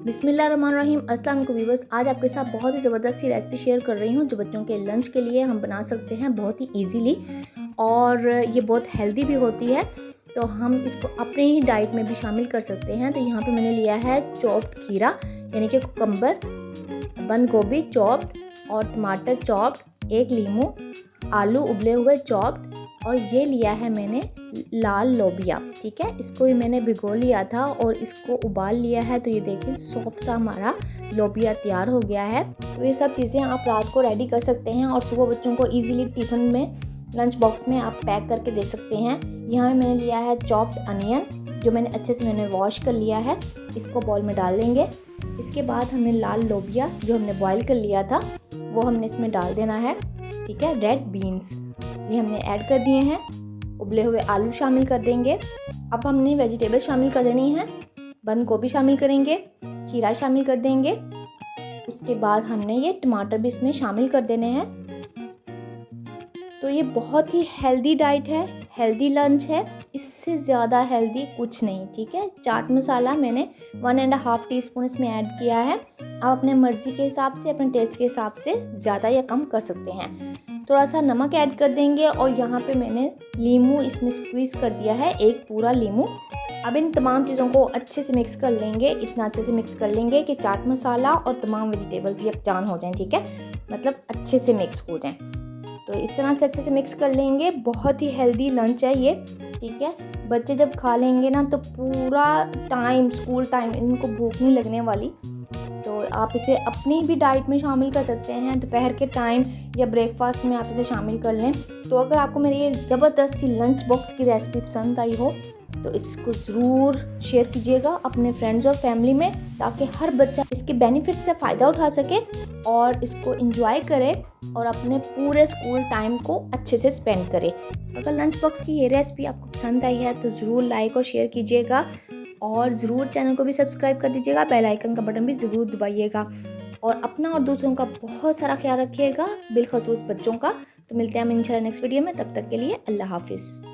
बिस्मिल्लाहिर्रहमानिर्रहीम। अस्सलाम वालेकुम व्यूअर्स, आज आपके साथ बहुत ही ज़बरदस्त सी रेसिपी शेयर कर रही हूँ जो बच्चों के लंच के लिए हम बना सकते हैं बहुत ही इजीली, और ये बहुत हेल्दी भी होती है। तो हम इसको अपने ही डाइट में भी शामिल कर सकते हैं। तो यहाँ पे मैंने लिया है चॉप्ड खीरा यानी कि कुकम्बर, बंद गोभी चॉप्ड और टमाटर चॉप्ड, एक लीमू, आलू उबले हुए चॉप्ड, और ये लिया है मैंने लाल लोबिया। ठीक है, इसको भी मैंने भिगो लिया था और इसको उबाल लिया है। तो ये देखिए सॉफ्ट सा हमारा लोबिया तैयार हो गया है। तो ये सब चीज़ें आप रात को रेडी कर सकते हैं और सुबह बच्चों को इजीली टिफ़िन में, लंच बॉक्स में आप पैक करके दे सकते हैं। यहाँ मैंने लिया है चॉप्ड अनियन जो मैंने अच्छे से वॉश कर लिया है, इसको बाउल में डाल देंगे। इसके बाद हमने लाल लोबिया जो हमने बॉईल कर लिया था वो हमने इसमें डाल देना है। ठीक है, रेड बीन्स ये हमने ऐड कर दिए हैं, उबले हुए आलू शामिल कर देंगे। अब हमने वेजिटेबल शामिल कर देनी है, बंद गोभी शामिल करेंगे, खीरा शामिल कर देंगे। उसके बाद हमने ये टमाटर भी इसमें शामिल कर देने हैं। तो ये बहुत ही हेल्दी डाइट है, हेल्दी लंच है, इससे ज़्यादा हेल्दी कुछ नहीं। ठीक है, चाट मसाला मैंने 1.5 टीस्पून इसमें ऐड किया है। आप अपने मर्ज़ी के हिसाब से, अपने टेस्ट के हिसाब से ज़्यादा या कम कर सकते हैं। थोड़ा सा नमक ऐड कर देंगे और यहाँ पे मैंने लीमू इसमें स्क्वीज़ कर दिया है, एक पूरा लीमू। अब इन तमाम चीज़ों को अच्छे से मिक्स कर लेंगे, इतना अच्छे से मिक्स कर लेंगे कि चाट मसाला और तमाम वेजिटेबल्स यकजान हो जाएं। ठीक है, मतलब अच्छे से मिक्स हो जाएं। तो इस तरह से अच्छे से मिक्स कर लेंगे। बहुत ही हेल्दी लंच है ये। ठीक है, बच्चे जब खा लेंगे ना तो पूरा टाइम, स्कूल टाइम, इनको भूख नहीं लगने वाली। तो आप इसे अपनी भी डाइट में शामिल कर सकते हैं, दोपहर के टाइम या ब्रेकफास्ट में आप इसे शामिल कर लें। तो अगर आपको मेरी ये ज़बरदस्त सी लंच बॉक्स की रेसिपी पसंद आई हो तो इसको ज़रूर शेयर कीजिएगा अपने फ्रेंड्स और फैमिली में, ताकि हर बच्चा इसके बेनिफिट से फ़ायदा उठा सके और इसको एंजॉय करे और अपने पूरे स्कूल टाइम को अच्छे से स्पेंड करे। अगर लंच बॉक्स की ये रेसिपी आपको पसंद आई है तो ज़रूर लाइक और शेयर कीजिएगा, और ज़रूर चैनल को भी सब्सक्राइब कर दीजिएगा, बेल आइकन का बटन भी ज़रूर दबाइएगा, और अपना और दूसरों का बहुत सारा ख्याल रखिएगा, बिलखसूस बच्चों का। तो मिलते हैं हम इंशाल्लाह नेक्स्ट वीडियो में, तब तक के लिए अल्लाह हाफिज़।